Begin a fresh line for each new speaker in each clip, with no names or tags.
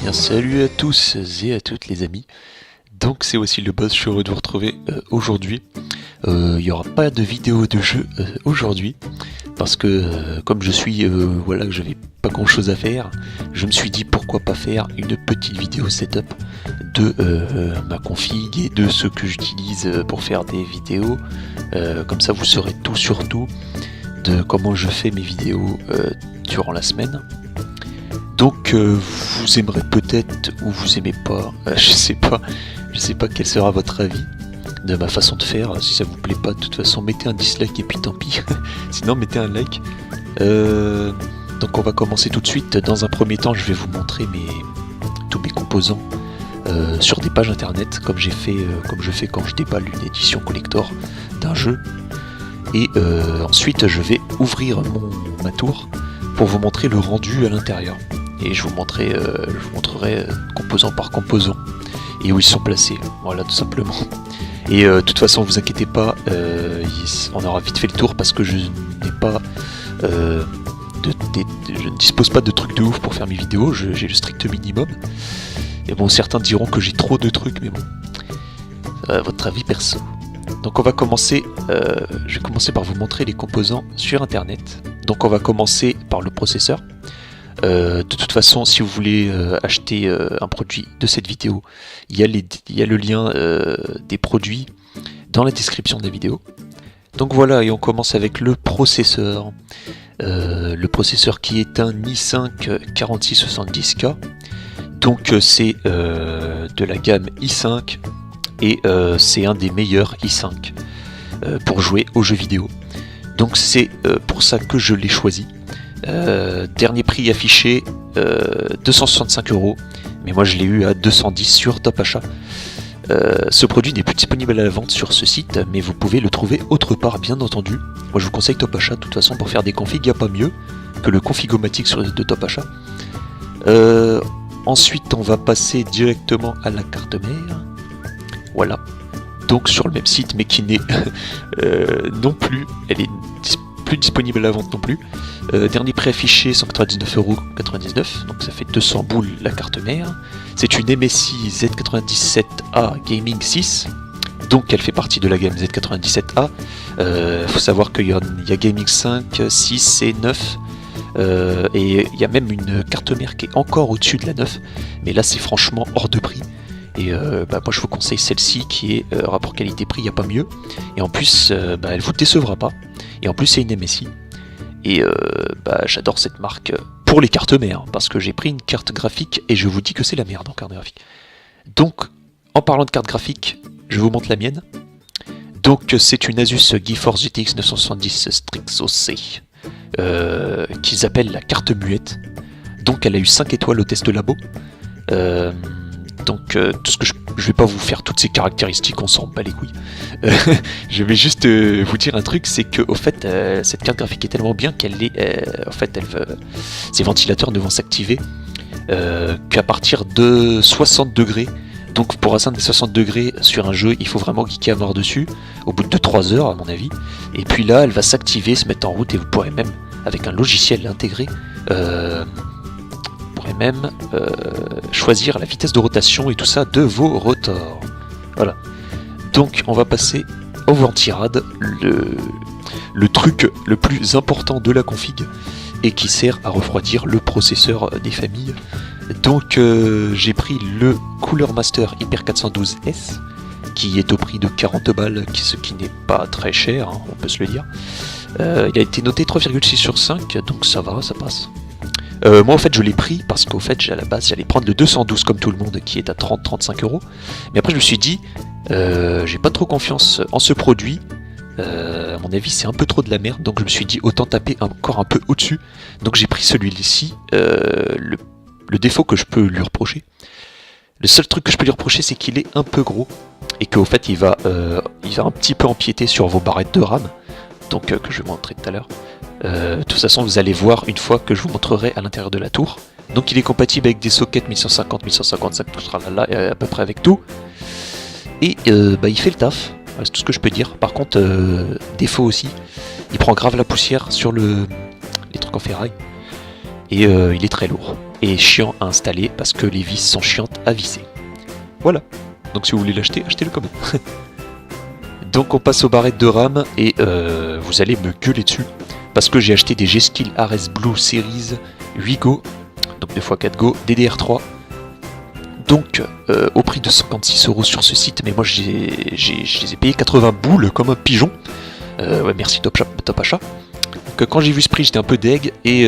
bien salut à tous et à toutes les amis. Donc c'est aussi le boss, je suis heureux de vous retrouver aujourd'hui. Il n'y aura pas de vidéo de jeu aujourd'hui parce que comme je suis voilà, que j'avais pas grand chose à faire, je me suis dit pourquoi pas faire une petite vidéo setup de ma config et de ce que j'utilise pour faire des vidéos. Comme ça vous saurez tout sur tout de comment je fais mes vidéos durant la semaine. Donc vous aimerez peut-être ou vous aimez pas, je sais pas quel sera votre avis de ma façon de faire. Si ça vous plaît pas, de toute façon mettez un dislike et puis tant pis, sinon mettez un like. Donc on va commencer tout de suite. Dans un premier temps je vais vous montrer tous mes composants sur des pages internet comme je fais quand je déballe une édition collector d'un jeu. Et ensuite je vais ouvrir ma tour pour vous montrer le rendu à l'intérieur. Et je vous montrerai composant par composant et où ils sont placés, voilà, tout simplement. Et de toute façon vous inquiétez pas, on aura vite fait le tour parce que je ne dispose pas de trucs de ouf pour faire mes vidéos, j'ai le strict minimum. Et bon, certains diront que j'ai trop de trucs, mais bon, votre avis perso. Donc on va commencer, je vais commencer par vous montrer les composants sur internet. Donc on va commencer par le processeur. De toute façon, si vous voulez acheter un produit de cette vidéo, il y a le lien des produits dans la description de la vidéo. Donc voilà, et on commence avec le processeur. Le processeur qui est un i5 4670K. Donc c'est de la gamme i5 et c'est un des meilleurs i5 pour jouer aux jeux vidéo. Donc c'est pour ça que je l'ai choisi. Dernier prix affiché 265 €, mais moi je l'ai eu à 210 sur Top Achat. Ce produit n'est plus disponible à la vente sur ce site, mais vous pouvez le trouver autre part, bien entendu. Moi je vous conseille Top Achat, de toute façon pour faire des configs, il n'y a pas mieux que le Configomatic de Top Achat. Ensuite on va passer directement à la carte mère. Voilà, donc sur le même site, mais qui n'est non plus, elle est plus disponible à la vente non plus. Dernier prix affiché 199,99 €, donc ça fait 200 boules la carte mère. C'est une MSI Z97A Gaming 6, donc elle fait partie de la gamme Z97A. Faut savoir qu'il y a Gaming 5, 6 et 9. Et il y a même une carte mère qui est encore au-dessus de la 9, mais là c'est franchement hors de prix. Et moi je vous conseille celle-ci qui est rapport qualité-prix, il n'y a pas mieux. Et en plus elle vous décevra pas. Et en plus c'est une MSI. Et j'adore cette marque pour les cartes mères, parce que j'ai pris une carte graphique et je vous dis que c'est la merde en carte graphique. Donc en parlant de carte graphique, je vous montre la mienne. Donc c'est une Asus GeForce GTX 970 Strix C qu'ils appellent la carte muette. Donc elle a eu 5 étoiles au test labo. Donc tout ce que je vais pas vous faire toutes ces caractéristiques, on s'en bat les couilles. Je vais juste vous dire un truc, c'est que au fait cette carte graphique est tellement bien qu'elle est ses ventilateurs ne vont s'activer qu'à partir de 60 degrés. Donc pour atteindre les 60 degrés sur un jeu, il faut vraiment geeker à mort dessus au bout de 3 heures à mon avis. Et puis là elle va s'activer, se mettre en route, et vous pourrez même avec un logiciel intégré choisir la vitesse de rotation et tout ça de vos rotors. Voilà. Donc on va passer au ventirad, le truc le plus important de la config et qui sert à refroidir le processeur des familles. Donc j'ai pris le Cooler Master Hyper 412S qui est au prix de 40 balles, ce qui n'est pas très cher, hein, on peut se le dire. Il a été noté 3,6 sur 5, donc ça va, ça passe. Moi en fait je l'ai pris parce qu'au fait à la base j'allais prendre le 212 comme tout le monde qui est à 30-35 €. Mais après je me suis dit j'ai pas trop confiance en ce produit. À mon avis c'est un peu trop de la merde, donc je me suis dit autant taper encore un peu au-dessus. Donc j'ai pris celui-ci. Le défaut que je peux lui reprocher, le seul truc que je peux lui reprocher, c'est qu'il est un peu gros et qu'au fait il va un petit peu empiéter sur vos barrettes de RAM, donc que je vais vous montrer tout à l'heure. De toute façon vous allez voir une fois que je vous montrerai à l'intérieur de la tour. Donc il est compatible avec des sockets 1150, 1155, tout sera là à peu près avec tout. Et il fait le taf, c'est tout ce que je peux dire. Par contre défaut aussi, il prend grave la poussière sur les trucs en ferraille. Et il est très lourd. est chiant à installer parce que les vis sont chiantes à visser. Voilà, donc si vous voulez l'acheter, achetez-le quand même. Donc on passe aux barrettes de RAM et vous allez me gueuler dessus parce que j'ai acheté des G-Skill Ares Blue Series 8 Go, donc 2x4 Go, DDR3. Donc au prix de 56€ sur ce site, mais moi je les ai payés 80 boules comme un pigeon. Ouais, merci Top Achat. Donc quand j'ai vu ce prix j'étais un peu deg et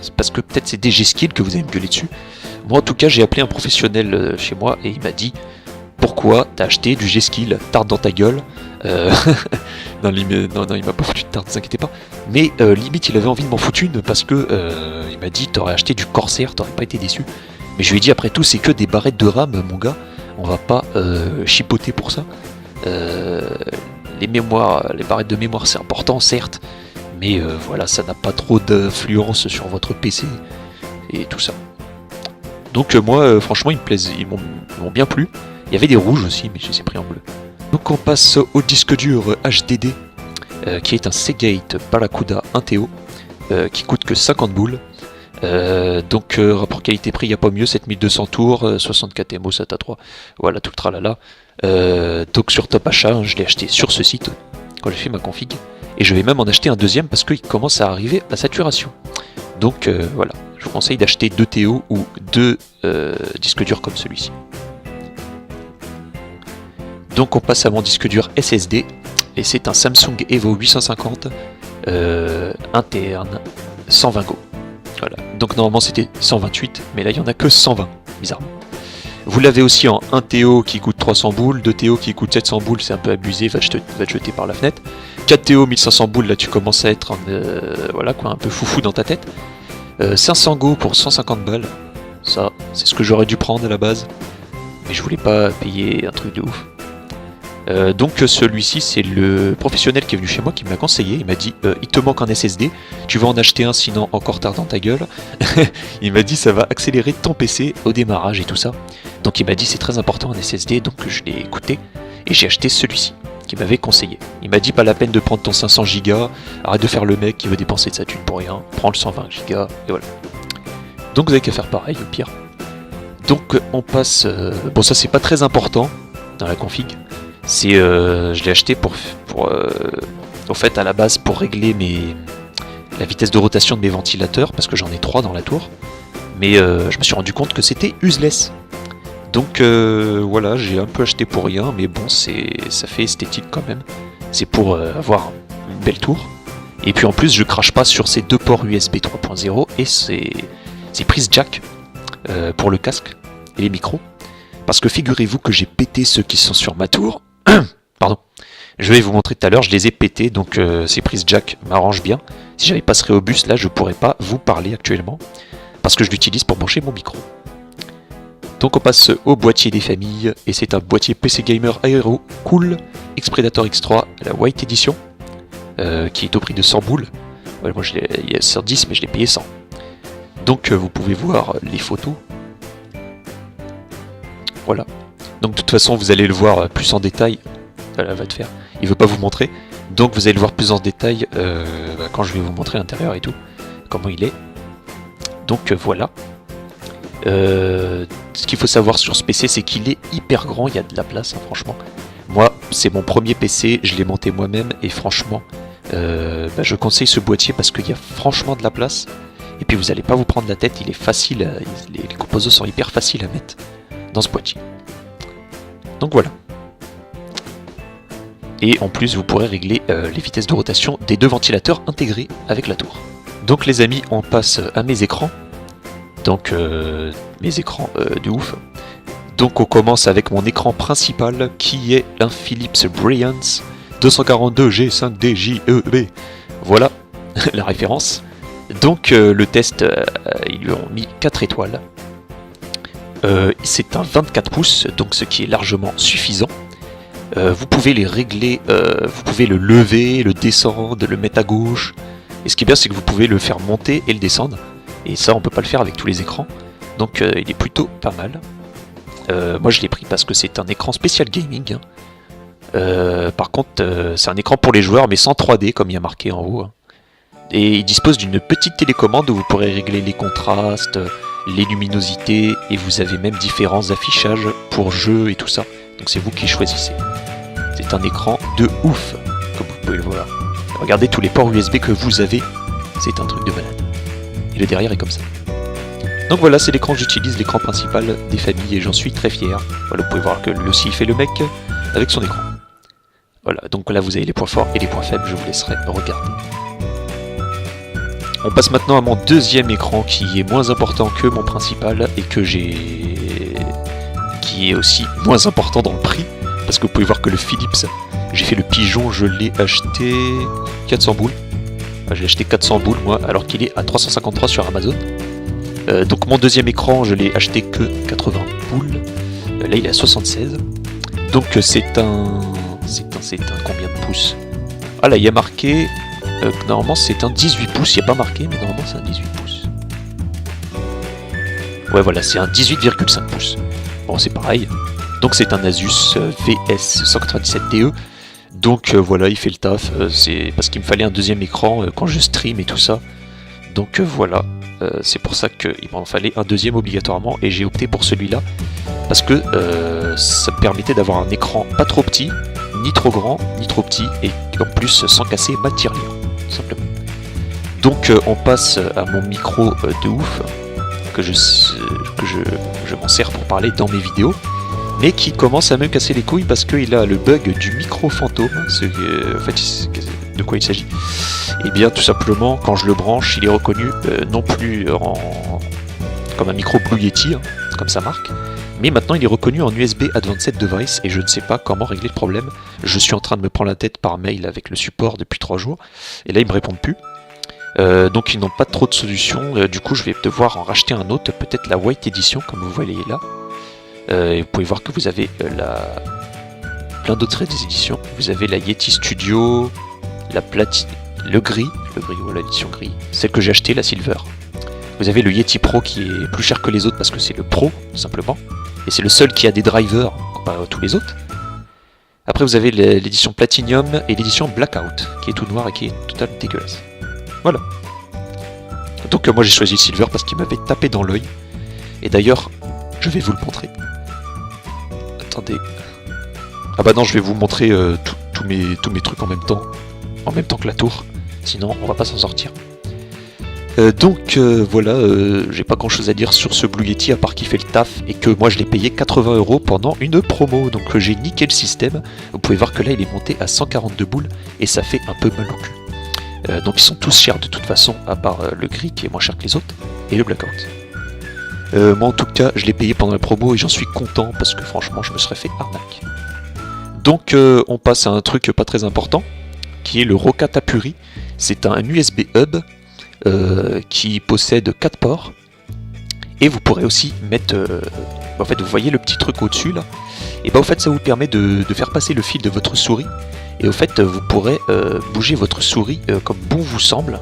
c'est parce que peut-être c'est des G-Skill que vous allez me gueuler dessus. Moi en tout cas j'ai appelé un professionnel chez moi et il m'a dit: pourquoi t'as acheté du G-Skill, tarde dans ta gueule. Non, il m'a pas foutu de tarde, ne vous inquiétez pas. Mais limite il avait envie de m'en foutre une parce que il m'a dit: t'aurais acheté du Corsair, t'aurais pas été déçu. Mais je lui ai dit: après tout c'est que des barrettes de RAM mon gars, on va pas chipoter pour ça. Les barrettes de mémoire c'est important certes, mais voilà, ça n'a pas trop d'influence sur votre PC et tout ça. Donc moi franchement ils me plaisent, ils m'ont bien plu. Il y avait des rouges aussi mais je les ai pris en bleu. Donc on passe au disque dur HDD qui est un Seagate Barracuda 1TO qui coûte que 50 boules. Donc rapport qualité-prix, il n'y a pas mieux, 7200 tours, 64 MO, SATA 3, voilà tout le tralala. Donc sur Top Achat, je l'ai acheté sur ce site quand j'ai fait ma config. Et je vais même en acheter un deuxième parce qu'il commence à arriver à saturation. Donc voilà, je vous conseille d'acheter 2 TO ou 2 disques durs comme celui-ci. Donc on passe à mon disque dur SSD et c'est un Samsung Evo 850 interne 120 Go. Voilà. Donc normalement c'était 128 mais là il n'y en a que 120 bizarrement. Vous l'avez aussi en 1 TO qui coûte 300 boules, 2 TO qui coûte 700 boules, c'est un peu abusé, va te jeter par la fenêtre. 4 TO 1500 boules, là tu commences à être voilà quoi, un peu foufou dans ta tête. 500 Go pour 150 balles, ça c'est ce que j'aurais dû prendre à la base, mais je voulais pas payer un truc de ouf. Donc celui-ci c'est le professionnel qui est venu chez moi qui me l'a conseillé, il m'a dit il te manque un SSD, tu vas en acheter un sinon encore tard dans ta gueule. Il m'a dit ça va accélérer ton PC au démarrage et tout ça. Donc il m'a dit c'est très important un SSD, donc je l'ai écouté et j'ai acheté celui-ci qu'il m'avait conseillé. Il m'a dit pas la peine de prendre ton 500 Go, arrête de faire le mec qui veut dépenser de sa thune pour rien, prends le 120 Go et voilà. Donc vous avez qu'à faire pareil au pire. Donc on passe, bon ça c'est pas très important dans la config. C'est, je l'ai acheté au fait à la base pour régler la vitesse de rotation de mes ventilateurs parce que j'en ai 3 dans la tour, mais je me suis rendu compte que c'était useless. Donc voilà, j'ai un peu acheté pour rien, mais bon ça fait esthétique quand même. C'est pour avoir une belle tour. Et puis en plus je crache pas sur ces 2 ports USB 3.0 et ces prises jack pour le casque et les micros. Parce que figurez-vous que j'ai pété ceux qui sont sur ma tour. Pardon. Je vais vous montrer tout à l'heure, je les ai pétés, donc ces prises jack m'arrangent bien. Si j'avais pas ce Réobus là, je pourrais pas vous parler actuellement, parce que je l'utilise pour brancher mon micro. Donc on passe au boîtier des familles, et c'est un boîtier PC Gamer Aero Cool X-Predator X3, la White Edition, qui est au prix de 100 boules. Ouais, moi il y a 110, mais je l'ai payé 100. Donc vous pouvez voir les photos. Voilà. Donc de toute façon vous allez le voir plus en détail. Voilà, va te faire. Il veut pas vous montrer. Donc vous allez le voir plus en détail quand je vais vous montrer l'intérieur et tout. Comment il est. Donc voilà. Ce qu'il faut savoir sur ce PC c'est qu'il est hyper grand. Il y a de la place franchement. Moi c'est mon premier PC. Je l'ai monté moi-même. Et franchement je conseille ce boîtier parce qu'il y a franchement de la place. Et puis vous n'allez pas vous prendre la tête. Il est facile. Les composants sont hyper faciles à mettre dans ce boîtier. Donc voilà. Et en plus vous pourrez régler les vitesses de rotation des 2 ventilateurs intégrés avec la tour. Donc les amis, on passe à mes écrans. Donc mes écrans de ouf. Donc on commence avec mon écran principal qui est un Philips Brilliance 242G5DJEB. Voilà la référence. Donc le test, ils lui ont mis 4 étoiles. C'est un 24 pouces, donc ce qui est largement suffisant. Vous pouvez les régler, vous pouvez le lever, le descendre, le mettre à gauche. Et ce qui est bien, c'est que vous pouvez le faire monter et le descendre. Et ça, on peut pas le faire avec tous les écrans. Donc il est plutôt pas mal. Moi je l'ai pris parce que c'est un écran spécial gaming. Par contre, c'est un écran pour les joueurs, mais sans 3D, comme il y a marqué en haut. Et il dispose d'une petite télécommande où vous pourrez régler les contrastes, les luminosités, et vous avez même différents affichages pour jeux et tout ça. Donc c'est vous qui choisissez. C'est un écran de ouf, comme vous pouvez le voir. Regardez tous les ports USB que vous avez, c'est un truc de malade. Et le derrière est comme ça. Donc voilà, c'est l'écran que j'utilise, l'écran principal des familles, et j'en suis très fier. Voilà, vous pouvez voir que lui aussi il fait le mec avec son écran. Voilà, donc là vous avez les points forts et les points faibles, je vous laisserai regarder. On passe maintenant à mon deuxième écran qui est moins important que mon principal et qui est aussi moins important dans le prix, parce que vous pouvez voir que le Philips, j'ai fait le pigeon, je l'ai acheté 400 boules. J'ai acheté 400 boules moi, alors qu'il est à 353 sur Amazon. Donc mon deuxième écran, je l'ai acheté que 80 boules. Là il est à 76. Donc c'est un combien de pouces? Ah là il y a marqué normalement c'est un 18 pouces, il n'y a pas marqué mais normalement c'est un 18 pouces. Ouais voilà, c'est un 18,5 pouces. Bon c'est pareil. Donc c'est un Asus VS197DE. Donc voilà, il fait le taf. C'est parce qu'il me fallait un deuxième écran quand je stream et tout ça. Donc voilà, c'est pour ça qu'il m'en fallait un deuxième obligatoirement et j'ai opté pour celui-là. Parce que ça me permettait d'avoir un écran pas trop petit, ni trop grand, ni trop petit, et en plus sans casser ma tirelire, tout simplement. Donc on passe à mon micro de ouf, que je m'en sers pour parler dans mes vidéos, mais qui commence à me casser les couilles parce qu'il a le bug du micro fantôme. En fait, de quoi il s'agit? Et bien tout simplement, quand je le branche, il est reconnu non plus comme un micro Blue Yeti, hein, comme sa marque, mais maintenant il est reconnu en USB Advanced Device et je ne sais pas comment régler le problème. Je suis en train de me prendre la tête par mail avec le support depuis 3 jours et là ils me répondent plus. Donc ils n'ont pas trop de solutions, du coup je vais devoir en racheter un autre, peut-être la White Edition comme vous voyez là. Et vous pouvez voir que vous avez plein d'autres éditions. Vous avez la Yeti Studio, la platine, le gris, voilà l'édition gris, celle que j'ai achetée, la Silver. Vous avez le Yeti Pro qui est plus cher que les autres parce que c'est le Pro, tout simplement. Et c'est le seul qui a des drivers comparé à tous les autres. Après vous avez l'édition Platinum et l'édition Blackout, qui est tout noir et qui est totalement dégueulasse. Voilà. Donc moi j'ai choisi le Silver parce qu'il m'avait tapé dans l'œil. Et d'ailleurs, je vais vous le montrer. Attendez. Ah bah non, je vais vous montrer tous mes trucs en même temps que la tour. Sinon, on va pas s'en sortir. Donc voilà, j'ai pas grand chose à dire sur ce Blue Yeti à part qu'il fait le taf et que moi je l'ai payé 80 € pendant une promo. Donc j'ai niqué le système. Vous pouvez voir que là il est monté à 142 boules et ça fait un peu mal au cul. Donc ils sont tous chers de toute façon, à part le gris qui est moins cher que les autres et le Blackout. Moi en tout cas je l'ai payé pendant la promo et j'en suis content parce que franchement je me serais fait arnaque. Donc on passe à un truc pas très important qui est le Roca Tapuri. C'est un USB hub qui possède 4 ports et vous pourrez aussi mettre en fait vous voyez le petit truc au dessus là, et bah en fait ça vous permet de faire passer le fil de votre souris et au fait vous pourrez bouger votre souris comme bon vous semble.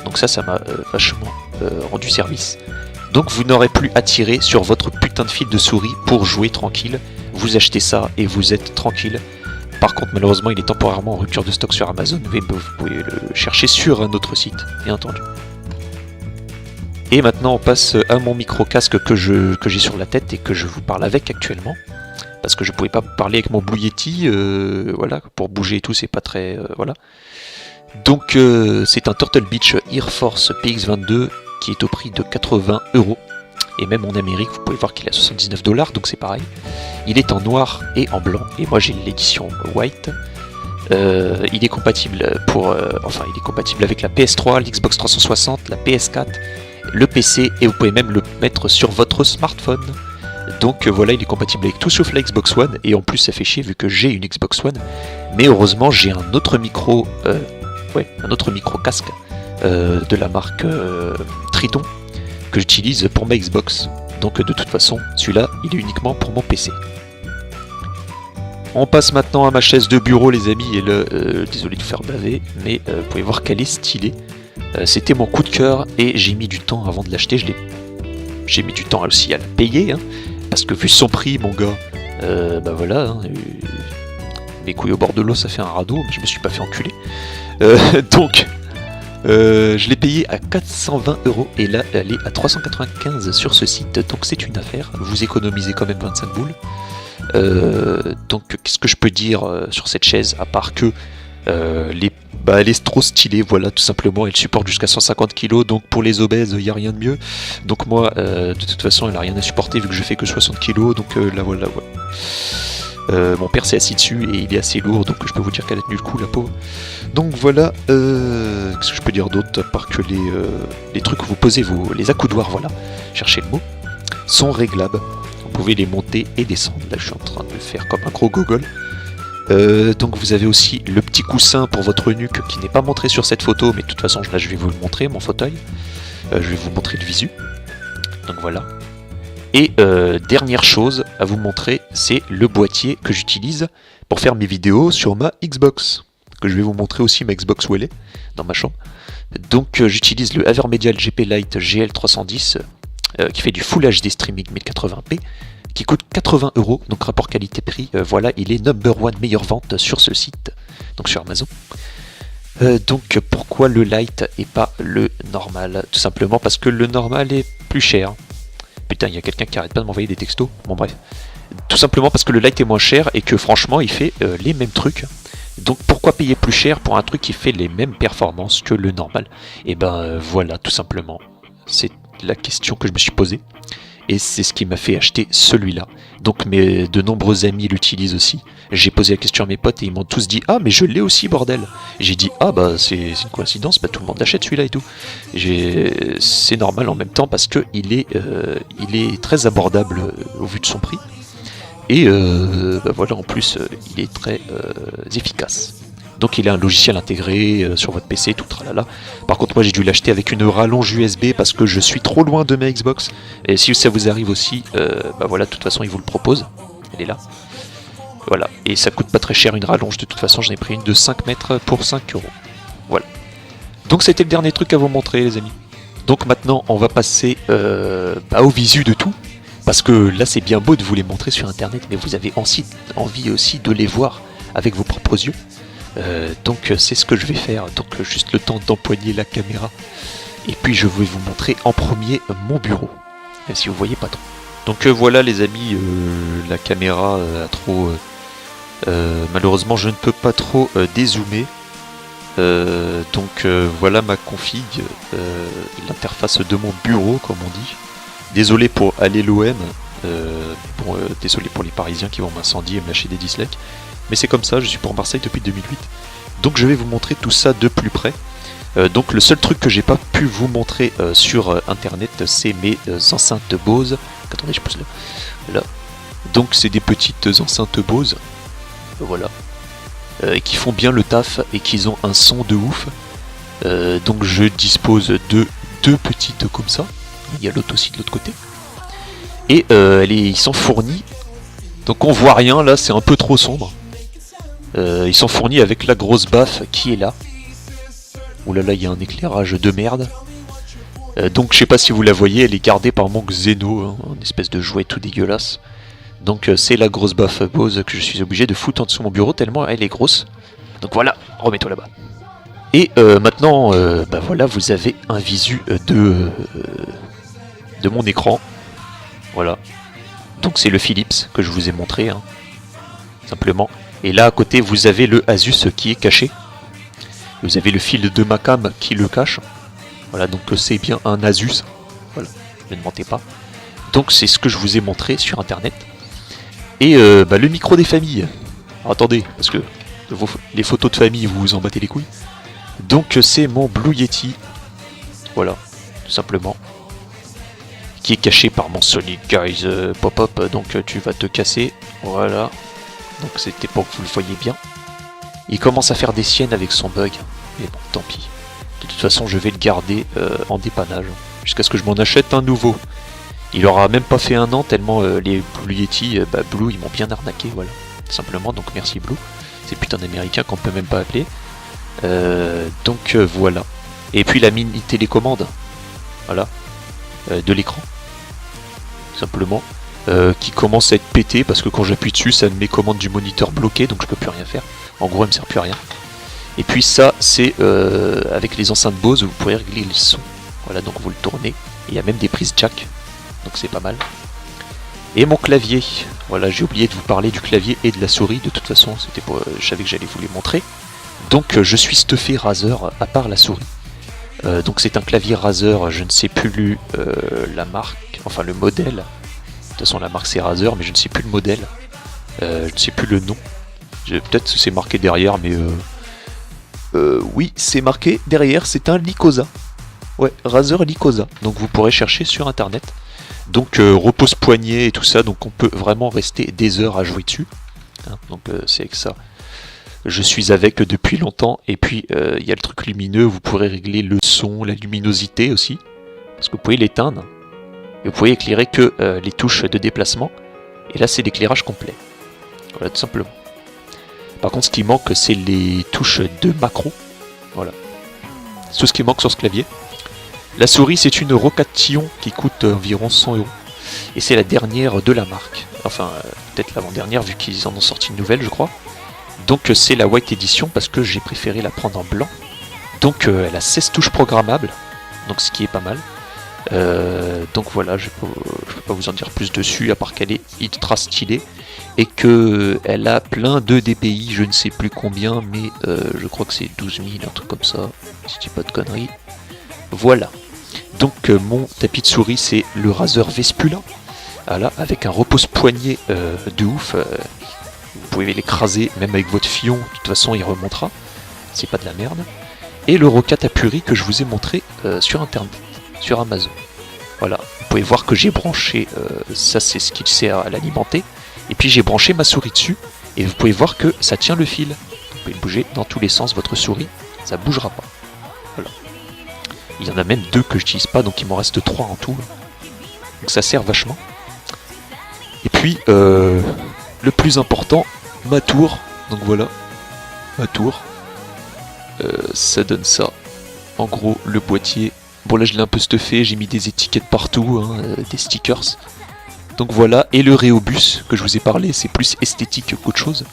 Donc ça m'a vachement rendu service. Donc vous n'aurez plus à tirer sur votre putain de fil de souris pour jouer tranquille. Vous achetez ça et vous êtes tranquille. Par contre malheureusement il est temporairement en rupture de stock sur Amazon, mais vous pouvez le chercher sur un autre site, bien entendu. Et maintenant on passe à mon micro casque que j'ai sur la tête et que je vous parle avec actuellement. Parce que je pouvais pas parler avec mon Blue Yeti, voilà, pour bouger et tout c'est pas très... voilà. Donc c'est un Turtle Beach Air Force PX22 qui est au prix de 80 €. Et même en Amérique, vous pouvez voir qu'il est à 79 $, donc c'est pareil. Il est en noir et en blanc, et moi j'ai l'édition white. Il est compatible il est compatible avec la PS3, l'Xbox 360, la PS4, le PC, et vous pouvez même le mettre sur votre smartphone. Donc voilà, il est compatible avec tout sauf la Xbox One, et en plus ça fait chier vu que j'ai une Xbox One. Mais heureusement j'ai un autre micro casque de la marque Tridon que j'utilise pour ma Xbox. Donc de toute façon, celui-là, il est uniquement pour mon PC. On passe maintenant à ma chaise de bureau les amis, et là, désolé de vous faire baver, mais vous pouvez voir qu'elle est stylée. C'était mon coup de cœur et j'ai mis du temps avant de l'acheter. J'ai mis du temps aussi à la payer, hein, parce que vu son prix, mon gars, bah voilà, hein, mes couilles au bord de l'eau, ça fait un radeau, mais je me suis pas fait enculer. Donc Je l'ai payé à 420 € et là elle est à 395 sur ce site, donc c'est une affaire. Vous économisez quand même 25 boules. Donc qu'est-ce que je peux dire sur cette chaise à part que elle est trop stylée, voilà, tout simplement. Elle supporte jusqu'à 150 kg, donc pour les obèses, il n'y a rien de mieux. Donc moi, de toute façon, elle n'a rien à supporter vu que je fais que 60 kg, donc là voilà. Mon père s'est assis dessus et il est assez lourd, donc je peux vous dire qu'elle a tenu le coup, la pauvre. Donc voilà, qu'est-ce que je peux dire d'autre à part que les trucs que vous posez, les accoudoirs, voilà, cherchez le mot, sont réglables. Vous pouvez les monter et descendre. Là, je suis en train de le faire comme un gros gogol. Donc vous avez aussi le petit coussin pour votre nuque qui n'est pas montré sur cette photo, mais de toute façon là je vais vous le montrer, mon fauteuil. Je vais vous montrer le visu. Donc voilà. Et dernière chose à vous montrer, c'est le boîtier que j'utilise pour faire mes vidéos sur ma Xbox. Que je vais vous montrer aussi ma Xbox où elle est, dans ma chambre. Donc j'utilise le Avermedia GP Lite GL310 qui fait du Full HD Streaming 1080p. Qui coûte 80 €, donc rapport qualité-prix, voilà, il est number one meilleure vente sur ce site, donc sur Amazon. Donc pourquoi le light et pas le normal? Tout simplement parce que le normal est plus cher. Putain, il y a quelqu'un qui arrête pas de m'envoyer des textos, bon bref. Tout simplement parce que le light est moins cher et que franchement il fait les mêmes trucs. Donc pourquoi payer plus cher pour un truc qui fait les mêmes performances que le normal? Et ben voilà, tout simplement, c'est la question que je me suis posée. Et c'est ce qui m'a fait acheter celui-là. Donc de nombreux amis l'utilisent aussi. J'ai posé la question à mes potes et ils m'ont tous dit « Ah mais je l'ai aussi bordel !» J'ai dit « Ah bah c'est une coïncidence, bah, tout le monde l'achète celui-là et tout. » C'est normal en même temps parce que il est très abordable au vu de son prix. Et voilà, en plus il est très efficace. Donc il a un logiciel intégré sur votre PC, tout tralala. Par contre moi j'ai dû l'acheter avec une rallonge USB parce que je suis trop loin de ma Xbox. Et si ça vous arrive aussi, voilà, de toute façon ils vous le proposent. Elle est là. Voilà. Et ça coûte pas très cher une rallonge, de toute façon j'en ai pris une de 5 mètres pour 5 €. Voilà. Donc c'était le dernier truc à vous montrer les amis. Donc maintenant on va passer au visu de tout. Parce que là c'est bien beau de vous les montrer sur internet, mais vous avez envie aussi de les voir avec vos propres yeux. Donc c'est ce que je vais faire, donc juste le temps d'empoigner la caméra et puis je vais vous montrer en premier mon bureau, même si vous voyez pas trop. Donc voilà les amis, la caméra a trop... malheureusement je ne peux pas trop dézoomer, donc voilà ma config, l'interface de mon bureau comme on dit. Désolé pour aller l'OM, désolé pour les Parisiens qui vont m'incendier et me lâcher des dislikes. Mais c'est comme ça, je suis pour Marseille depuis 2008. Donc je vais vous montrer tout ça de plus près. Donc le seul truc que j'ai pas pu vous montrer sur internet, c'est mes enceintes Bose. Attendez, je pose là. Donc c'est des petites enceintes Bose. Voilà. Qui font bien le taf et qui ont un son de ouf. Donc je dispose de deux petites comme ça. Il y a l'autre aussi de l'autre côté. Et ils sont fournis. Donc on voit rien là, c'est un peu trop sombre. Ils sont fournis avec la grosse baffe qui est là. Ouh là là, il y a un éclairage de merde. Donc je sais pas si vous la voyez, elle est gardée par mon Xeno, hein, une espèce de jouet tout dégueulasse. Donc c'est la grosse baffe Bose que je suis obligé de foutre en dessous de mon bureau tellement elle est grosse. Donc voilà, remets-toi là-bas. Et maintenant, voilà, vous avez un visu de mon écran. Voilà. Donc c'est le Philips que je vous ai montré, hein, simplement. Et là à côté vous avez le Asus qui est caché. Vous avez le fil de ma cam qui le cache. Voilà, donc c'est bien un Asus. Voilà, ne mentez pas. Donc c'est ce que je vous ai montré sur internet. Et le micro des familles. Alors, attendez, parce que les photos de famille vous vous en battez les couilles. Donc c'est mon Blue Yeti. Voilà, tout simplement. Qui est caché par mon Sonic Guys pop-up. Donc tu vas te casser. Voilà. Donc c'était pour que vous le voyez bien. Il commence à faire des siennes avec son bug. Mais bon, tant pis. De toute façon, je vais le garder en dépannage. Jusqu'à ce que je m'en achète un nouveau. Il aura même pas fait un an tellement les Blue Yeti, Blue, ils m'ont bien arnaqué, voilà. Simplement, donc merci Blue. C'est putain d'américain qu'on peut même pas appeler. Donc voilà. Et puis la mini télécommande. Voilà. De l'écran. Simplement. Qui commence à être pété parce que quand j'appuie dessus ça me met commande du moniteur bloqué donc je peux plus rien faire. En gros elle me sert plus à rien. Et puis ça, c'est avec les enceintes Bose, vous pourrez régler le son. Voilà, donc vous le tournez. Et il y a même des prises jack, donc c'est pas mal. Et mon clavier, voilà, j'ai oublié de vous parler du clavier et de la souris. De toute façon, c'était je savais que j'allais vous les montrer. Donc je suis stuffé Razer à part la souris. Donc c'est un clavier Razer, je ne sais plus la marque, enfin le modèle. De toute façon la marque c'est Razer, mais je ne sais plus le modèle. Je ne sais plus le nom. Peut-être que c'est marqué derrière, mais oui, c'est marqué derrière, c'est un Lycosa. Ouais, Razer Lycosa. Donc vous pourrez chercher sur internet. Donc repose-poignet et tout ça, donc on peut vraiment rester des heures à jouer dessus. Hein, donc c'est avec ça. Je suis avec depuis longtemps. Et puis il y a le truc lumineux, vous pourrez régler le son, la luminosité aussi. Parce que vous pouvez l'éteindre. Et vous pouvez éclairer que les touches de déplacement. Et là c'est l'éclairage complet. Voilà, tout simplement. Par contre, ce qui manque, c'est les touches de macro. Voilà. C'est tout ce qui manque sur ce clavier. La souris, c'est une Rocatillon qui coûte environ 100 €. Et c'est la dernière de la marque. Enfin, peut-être l'avant-dernière, vu qu'ils en ont sorti une nouvelle, je crois. Donc, c'est la White Edition, parce que j'ai préféré la prendre en blanc. Donc, elle a 16 touches programmables. Donc, ce qui est pas mal. Donc voilà, je peux pas vous en dire plus dessus, à part qu'elle est ultra stylée. Et qu'elle a plein de DPI, je ne sais plus combien, mais je crois que c'est 12 000, un truc comme ça, si je dis pas de conneries. Voilà. Donc mon tapis de souris, c'est le Razer Vespula. Voilà, avec un repose-poignet de ouf. Vous pouvez l'écraser, même avec votre fion, de toute façon il remontera. C'est pas de la merde. Et le Rocat Apuri que je vous ai montré sur internet, sur Amazon. Voilà, vous pouvez voir que j'ai branché, ça c'est ce qui sert à l'alimenter. Et puis j'ai branché ma souris dessus, et vous pouvez voir que ça tient le fil. Vous pouvez bouger dans tous les sens votre souris, ça bougera pas. Voilà. Il y en a même 2 que je n'utilise pas, donc il m'en reste 3 en tout. Donc ça sert vachement. Et puis, le plus important, ma tour. Donc voilà, ma tour. Ça donne ça. En gros, le boîtier. Bon là je l'ai un peu stuffé, j'ai mis des étiquettes partout, hein, des stickers. Donc voilà, et le Rhéobus que je vous ai parlé, c'est plus esthétique qu'autre chose.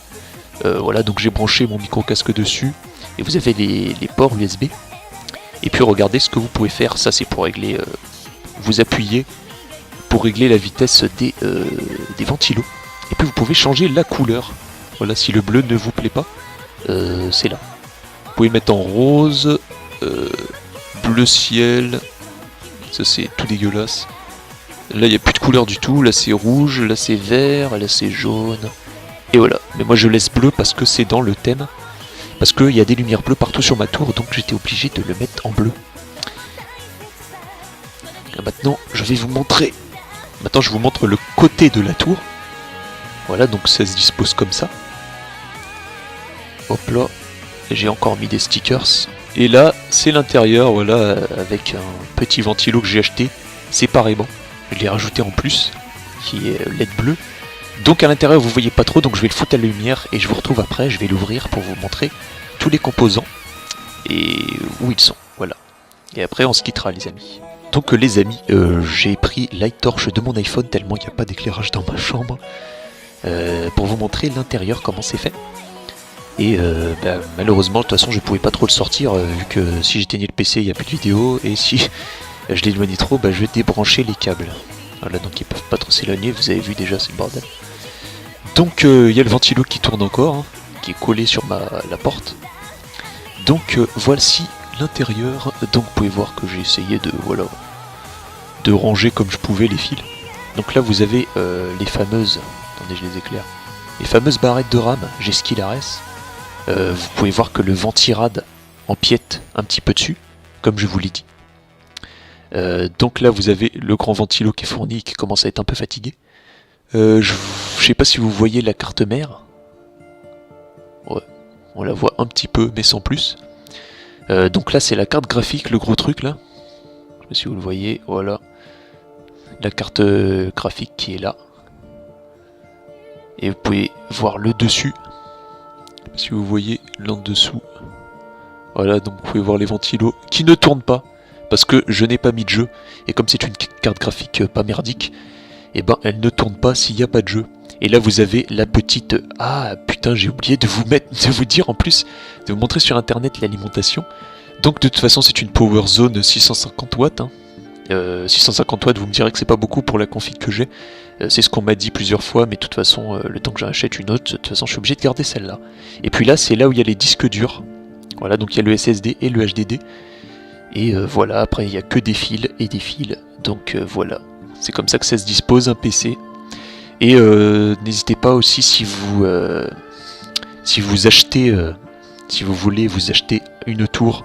Voilà, donc j'ai branché mon micro-casque dessus, et vous avez les ports USB. Et puis regardez ce que vous pouvez faire, ça c'est pour régler, vous appuyez pour régler la vitesse des ventilos. Et puis vous pouvez changer la couleur. Voilà, si le bleu ne vous plaît pas, c'est là. Vous pouvez mettre en rose, bleu ciel, ça c'est tout dégueulasse. Là il n'y a plus de couleur du tout, là c'est rouge, là c'est vert, là c'est jaune. Et voilà, mais moi je laisse bleu parce que c'est dans le thème. Parce qu'il y a des lumières bleues partout sur ma tour, donc j'étais obligé de le mettre en bleu. Et maintenant je vais vous montrer. Maintenant je vous montre le côté de la tour. Voilà, donc ça se dispose comme ça. Hop là, j'ai encore mis des stickers. Et là c'est l'intérieur, voilà, avec un petit ventilo que j'ai acheté séparément. Je l'ai rajouté en plus, qui est LED bleu. Donc à l'intérieur vous voyez pas trop, donc je vais le foutre à la lumière et je vous retrouve après, je vais l'ouvrir pour vous montrer tous les composants et où ils sont, voilà. Et après on se quittera les amis. Donc les amis, j'ai pris Light Torch de mon iPhone tellement il n'y a pas d'éclairage dans ma chambre pour vous montrer l'intérieur, comment c'est fait. Et malheureusement de toute façon je pouvais pas trop le sortir vu que si j'éteignais le PC il n'y a plus de vidéo et si je l'éloignais trop, je vais débrancher les câbles. Voilà, donc ils peuvent pas trop s'éloigner, vous avez vu déjà, c'est le bordel. Donc il y a le ventilo qui tourne encore, hein, qui est collé sur la porte. Donc voici l'intérieur. Donc vous pouvez voir que j'ai essayé de ranger comme je pouvais les fils. Donc là vous avez les fameuses, attendez je les éclaire, les fameuses barrettes de RAM G-Skill-RS. Vous pouvez voir que le ventirad empiète un petit peu dessus, comme je vous l'ai dit. Donc là vous avez le grand ventilo qui est fourni, qui commence à être un peu fatigué. Je sais pas si vous voyez la carte mère. Ouais, on la voit un petit peu mais sans plus. Donc là c'est la carte graphique, le gros truc là. Je sais pas si vous le voyez, voilà. La carte graphique qui est là. Et vous pouvez voir le dessus. Si vous voyez l'en dessous. Voilà, donc vous pouvez voir les ventilos qui ne tournent pas. Parce que je n'ai pas mis de jeu, et comme c'est une carte graphique pas merdique, et elle ne tourne pas s'il n'y a pas de jeu. Et là vous avez la petite... Ah putain, j'ai oublié de vous dire en plus, de vous montrer sur internet l'alimentation. Donc de toute façon c'est une Power Zone 650 watts. 650 watts, vous me direz que c'est pas beaucoup pour la config que j'ai. C'est ce qu'on m'a dit plusieurs fois, mais de toute façon, le temps que j'achète une autre, de toute façon je suis obligé de garder celle-là. Et puis là, c'est là où il y a les disques durs. Voilà, donc il y a le SSD et le HDD. Et voilà, après il n'y a que des fils et des fils. Donc voilà, c'est comme ça que ça se dispose un PC. Et n'hésitez pas aussi si vous achetez, si vous voulez vous acheter une tour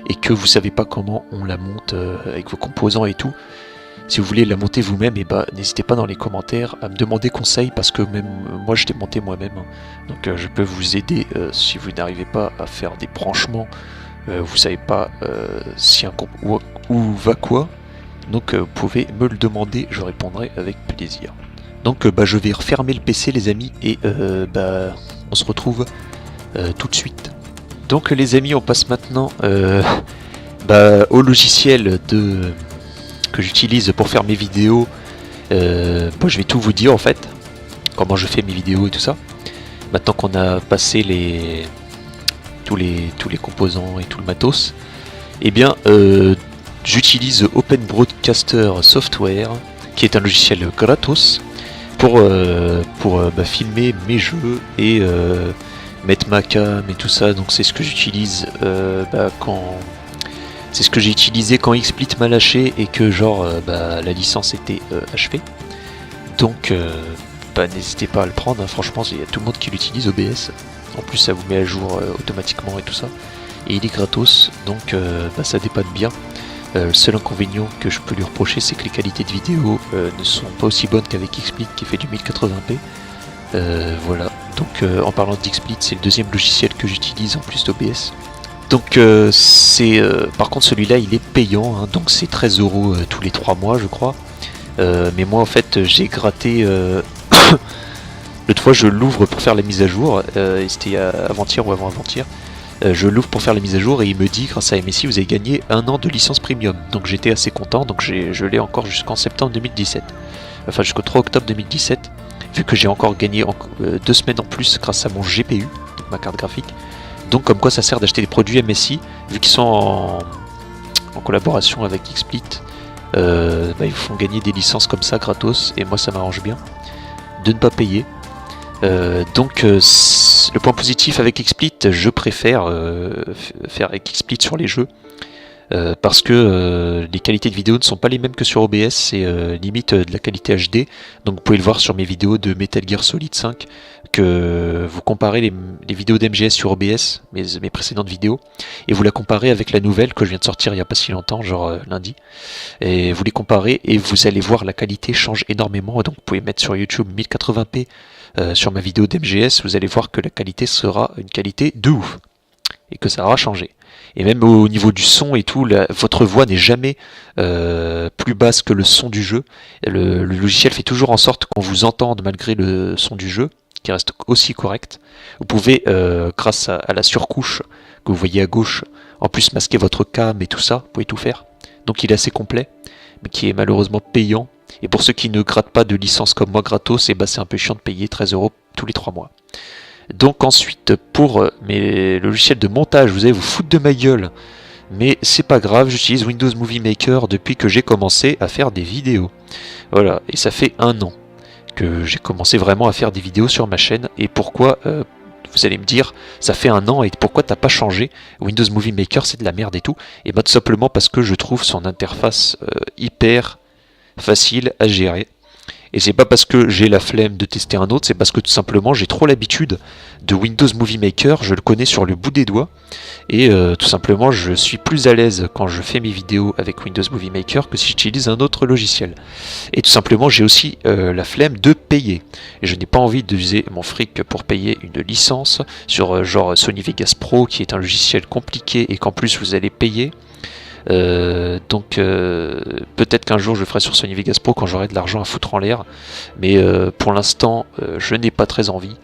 et que vous savez pas comment on la monte avec vos composants et tout, si vous voulez la monter vous-même, et bah n'hésitez pas dans les commentaires à me demander conseil, parce que même moi je l'ai monté moi-même, hein. Donc je peux vous aider si vous n'arrivez pas à faire des branchements, vous savez pas si où va quoi, donc vous pouvez me le demander, je répondrai avec plaisir. Donc je vais refermer le PC les amis, et on se retrouve tout de suite. Donc les amis, on passe maintenant au logiciel que j'utilise pour faire mes vidéos. Je vais tout vous dire en fait, comment je fais mes vidéos et tout ça. Maintenant qu'on a passé tous les composants et tout le matos, eh bien j'utilise Open Broadcaster Software, qui est un logiciel gratos pour filmer mes jeux et mettre ma cam et tout ça. Donc c'est ce que j'utilise c'est ce que j'ai utilisé quand XSplit m'a lâché et que la licence était achevée. Donc n'hésitez pas à le prendre, hein. Franchement il y a tout le monde qui l'utilise, OBS. En plus ça vous met à jour automatiquement et tout ça. Et il est gratos, donc ça dépanne bien. Le seul inconvénient que je peux lui reprocher, c'est que les qualités de vidéo ne sont pas aussi bonnes qu'avec XSplit qui fait du 1080p. Voilà, donc en parlant d'XSplit, c'est le deuxième logiciel que j'utilise en plus d'OBS. Donc par contre celui-là il est payant, hein, donc c'est 13 € tous les 3 mois je crois. Mais moi en fait j'ai gratté... L'autre fois je l'ouvre pour faire la mise à jour, et c'était avant-hier ou avant-avant-hier. Je l'ouvre pour faire la mise à jour et il me dit, grâce à MSI, vous avez gagné 1 an de licence premium. Donc j'étais assez content, donc je l'ai encore jusqu'en septembre 2017. Enfin jusqu'au 3 octobre 2017, vu que j'ai encore gagné 2 semaines en plus grâce à mon GPU, donc ma carte graphique. Donc comme quoi ça sert d'acheter des produits MSI, vu qu'ils sont en collaboration avec XSplit, ils vous font gagner des licences comme ça gratos, et moi ça m'arrange bien de ne pas payer. Le point positif avec XSplit, je préfère faire avec XSplit sur les jeux, parce que les qualités de vidéo ne sont pas les mêmes que sur OBS, c'est limite de la qualité HD. Donc vous pouvez le voir sur mes vidéos de Metal Gear Solid 5, que vous comparez les vidéos d'MGS sur OBS, mes précédentes vidéos, et vous la comparez avec la nouvelle que je viens de sortir il n'y a pas si longtemps, genre lundi, et vous les comparez et vous allez voir la qualité change énormément. Donc vous pouvez mettre sur YouTube 1080p sur ma vidéo d'MGS, vous allez voir que la qualité sera une qualité de ouf, et que ça aura changé. Et même au niveau du son et tout, votre voix n'est jamais plus basse que le son du jeu. Le logiciel fait toujours en sorte qu'on vous entende malgré le son du jeu, qui reste aussi correct. Vous pouvez, grâce à la surcouche que vous voyez à gauche, en plus masquer votre cam et tout ça, vous pouvez tout faire. Donc il est assez complet, mais qui est malheureusement payant. Et pour ceux qui ne grattent pas de licence comme moi gratos, c'est un peu chiant de payer 13 € tous les 3 mois. Donc ensuite, pour mes logiciels de montage, vous allez vous foutre de ma gueule, mais c'est pas grave, j'utilise Windows Movie Maker depuis que j'ai commencé à faire des vidéos. Voilà, et ça fait 1 an que j'ai commencé vraiment à faire des vidéos sur ma chaîne. Et pourquoi, vous allez me dire, ça fait 1 an et pourquoi t'as pas changé? Windows Movie Maker c'est de la merde et tout. Et tout simplement parce que je trouve son interface hyper facile à gérer. Et c'est pas parce que j'ai la flemme de tester un autre, c'est parce que tout simplement j'ai trop l'habitude de Windows Movie Maker, je le connais sur le bout des doigts, et tout simplement je suis plus à l'aise quand je fais mes vidéos avec Windows Movie Maker que si j'utilise un autre logiciel. Et tout simplement j'ai aussi la flemme de payer, et je n'ai pas envie d'user mon fric pour payer une licence sur genre Sony Vegas Pro, qui est un logiciel compliqué et qu'en plus vous allez payer. Peut-être qu'un jour je le ferai sur Sony Vegas Pro quand j'aurai de l'argent à foutre en l'air, mais pour l'instant je n'ai pas très envie.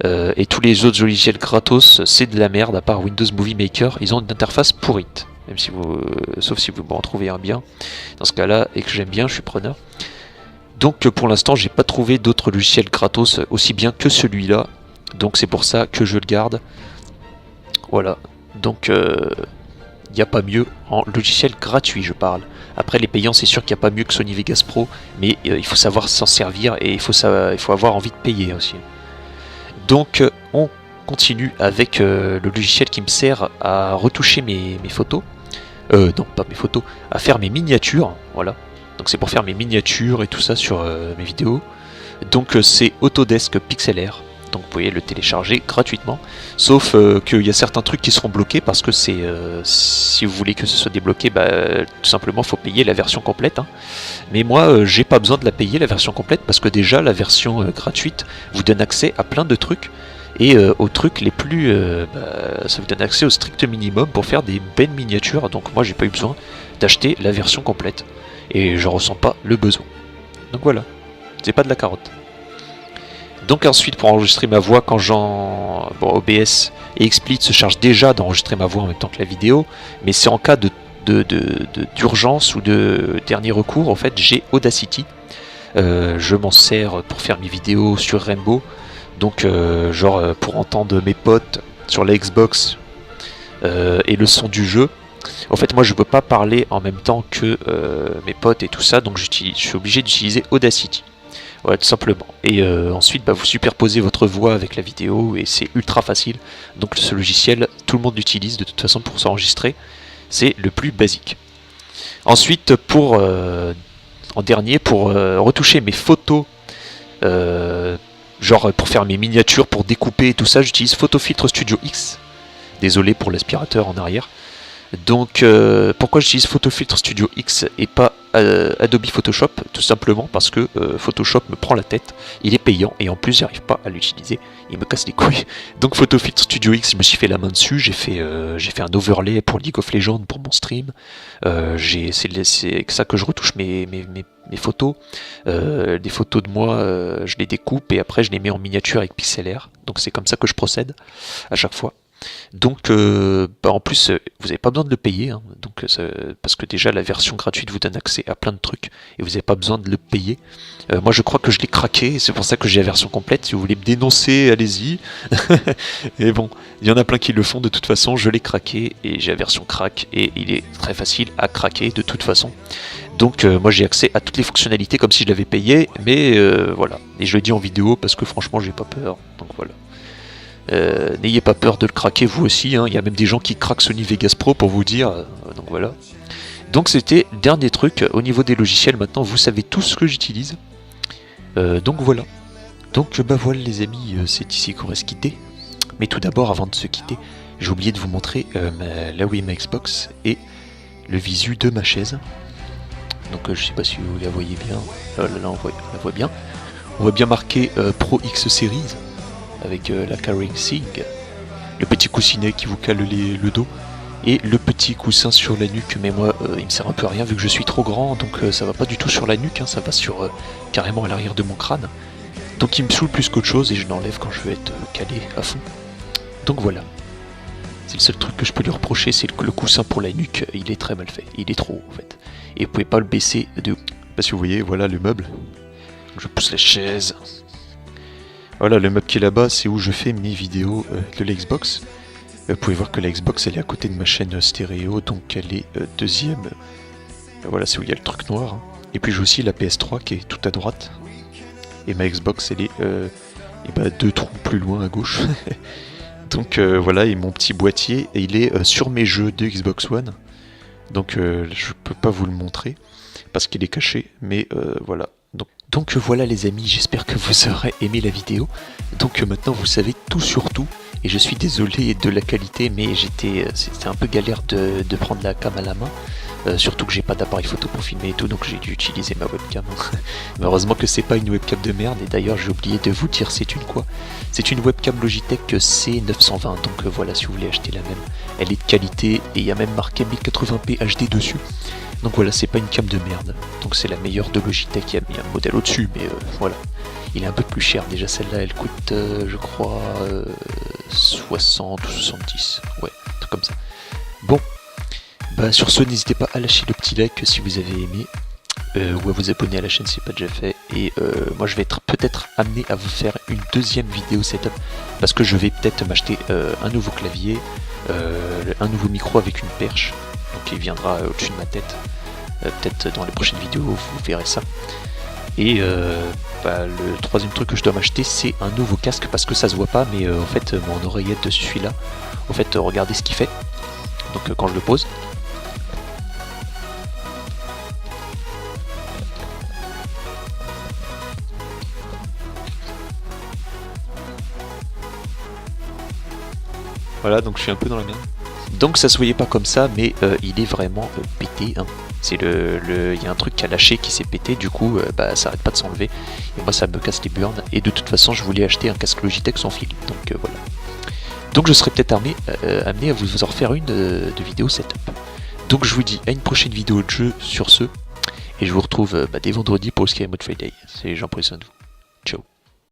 Et tous les autres logiciels gratos c'est de la merde, à part Windows Movie Maker, ils ont une interface pourrite, sauf si vous m'en trouvez un bien. Dans ce cas là, et que j'aime bien, je suis preneur. Donc pour l'instant j'ai pas trouvé d'autres logiciels gratos aussi bien que celui-là, donc c'est pour ça que je le garde. Voilà, donc il n'y a pas mieux en logiciel gratuit, je parle. Après les payants, c'est sûr qu'il n'y a pas mieux que Sony Vegas Pro, mais il faut savoir s'en servir et il faut avoir envie de payer aussi. Donc on continue avec le logiciel qui me sert à retoucher mes photos. Non, pas mes photos, à faire mes miniatures, voilà. Donc c'est pour faire mes miniatures et tout ça sur mes vidéos. Donc c'est Autodesk PixelR. Donc vous pouvez le télécharger gratuitement, sauf qu'il y a certains trucs qui seront bloqués parce que c'est si vous voulez que ce soit débloqué, tout simplement faut payer la version complète. Mais moi j'ai pas besoin de la payer la version complète parce que déjà la version gratuite vous donne accès à plein de trucs et aux trucs les plus ça vous donne accès au strict minimum pour faire des belles miniatures. Donc moi j'ai pas eu besoin d'acheter la version complète et je ressens pas le besoin. Donc voilà, c'est pas de la carotte. Donc ensuite pour enregistrer ma voix quand OBS et XSplit se chargent déjà d'enregistrer ma voix en même temps que la vidéo, mais c'est en cas d'urgence ou de dernier recours. En fait j'ai Audacity, je m'en sers pour faire mes vidéos sur Rainbow, donc pour entendre mes potes sur la Xbox et le son du jeu. En fait moi je peux pas parler en même temps que mes potes et tout ça, donc je suis obligé d'utiliser Audacity. Ouais, tout simplement. Et ensuite, vous superposez votre voix avec la vidéo et c'est ultra facile. Donc ce logiciel, tout le monde l'utilise de toute façon pour s'enregistrer. C'est le plus basique. Ensuite, en dernier, pour retoucher mes photos, pour faire mes miniatures, pour découper et tout ça, j'utilise Photofiltre Studio X. Désolé pour l'aspirateur en arrière. Donc pourquoi j'utilise Photofiltre Studio X et pas Adobe Photoshop? Tout simplement parce que Photoshop me prend la tête, il est payant et en plus j'arrive pas à l'utiliser, il me casse les couilles. Donc Photofiltre Studio X, je me suis fait la main dessus, j'ai fait un overlay pour League of Legends pour mon stream, c'est avec ça que je retouche mes photos, des photos de moi, je les découpe et après je les mets en miniature avec PixelR, donc c'est comme ça que je procède à chaque fois. Donc en plus vous n'avez pas besoin de le payer, parce que déjà la version gratuite vous donne accès à plein de trucs et vous n'avez pas besoin de le payer. Moi je crois que je l'ai craqué et c'est pour ça que j'ai la version complète. Si vous voulez me dénoncer, allez-y. Et bon, il y en a plein qui le font de toute façon, je l'ai craqué et j'ai la version crack et il est très facile à craquer de toute façon. Donc moi j'ai accès à toutes les fonctionnalités comme si je l'avais payé, mais voilà. Et je le dis en vidéo parce que franchement j'ai pas peur, donc voilà. N'ayez pas peur de le craquer vous aussi, il y a même des gens qui craquent Sony Vegas Pro pour vous dire, donc voilà. Donc c'était le dernier truc au niveau des logiciels. Maintenant vous savez tout ce que j'utilise, donc voilà. Donc voilà les amis, c'est ici qu'on va se quitter. Mais tout d'abord, avant de se quitter, j'ai oublié de vous montrer là où est ma Xbox et le visu de ma chaise. Donc je sais pas si vous la voyez bien, là on la voit bien. On voit bien marqué Pro X Series avec la carrying sig, le petit coussinet qui vous cale le dos et le petit coussin sur la nuque, mais moi il me sert un peu à rien vu que je suis trop grand, donc ça va pas du tout sur la nuque, ça va sur carrément à l'arrière de mon crâne, donc il me saoule plus qu'autre chose et je l'enlève quand je veux être calé à fond. Donc voilà, c'est le seul truc que je peux lui reprocher, c'est que le coussin pour la nuque il est très mal fait, il est trop haut en fait, et vous pouvez pas le baisser de haut. Parce que vous voyez, voilà le meuble, je pousse la chaise. Voilà, le meuble qui est là-bas, c'est où je fais mes vidéos de la Xbox. Vous pouvez voir que la Xbox, elle est à côté de ma chaîne stéréo, donc elle est deuxième. Voilà, c'est où il y a le truc noir. Et puis j'ai aussi la PS3 qui est tout à droite. Et ma Xbox, elle est 2 trous plus loin à gauche. Donc voilà, et mon petit boîtier, et il est sur mes jeux de Xbox One. Donc je peux pas vous le montrer, parce qu'il est caché, mais voilà. Donc voilà les amis, j'espère que vous aurez aimé la vidéo. Donc maintenant vous savez tout sur tout. Et je suis désolé de la qualité, mais c'était un peu galère de prendre la cam à la main. Surtout que j'ai pas d'appareil photo pour filmer et tout, donc j'ai dû utiliser ma webcam. Heureusement que c'est pas une webcam de merde, et d'ailleurs j'ai oublié de vous dire c'est une quoi. C'est une webcam Logitech C920, donc voilà, si vous voulez acheter la même. Elle est de qualité et il y a même marqué 1080p HD dessus. Donc voilà, c'est pas une cam de merde, donc c'est la meilleure de Logitech. Il y a un modèle au-dessus, mais voilà. Il est un peu plus cher, déjà celle-là elle coûte je crois 60 ou 70, ouais, un truc comme ça. Bon, sur ce n'hésitez pas à lâcher le petit like si vous avez aimé, ou à vous abonner à la chaîne si ce n'est pas déjà fait, et moi je vais être peut-être amené à vous faire une deuxième vidéo setup parce que je vais peut-être m'acheter un nouveau clavier, un nouveau micro avec une perche, donc il viendra au-dessus de ma tête. Peut-être dans les prochaines vidéos vous verrez ça. Et le troisième truc que je dois m'acheter, c'est un nouveau casque parce que ça se voit pas, mais en fait mon oreillette dessus celui-là, en fait regardez ce qu'il fait. Donc quand je le pose, voilà, donc je suis un peu dans la merde. Donc ça se voyait pas comme ça, mais il est vraiment pété, hein. C'est il y a un truc qui a lâché, qui s'est pété, du coup ça arrête pas de s'enlever, et moi ça me casse les burnes, et de toute façon je voulais acheter un casque Logitech sans fil, donc voilà. Donc je serai peut-être amené à vous en refaire une de vidéo setup. Donc je vous dis à une prochaine vidéo de jeu sur ce, et je vous retrouve dès vendredi pour le Sky Mode Friday. C'est Jean, prenez soin de vous. Ciao.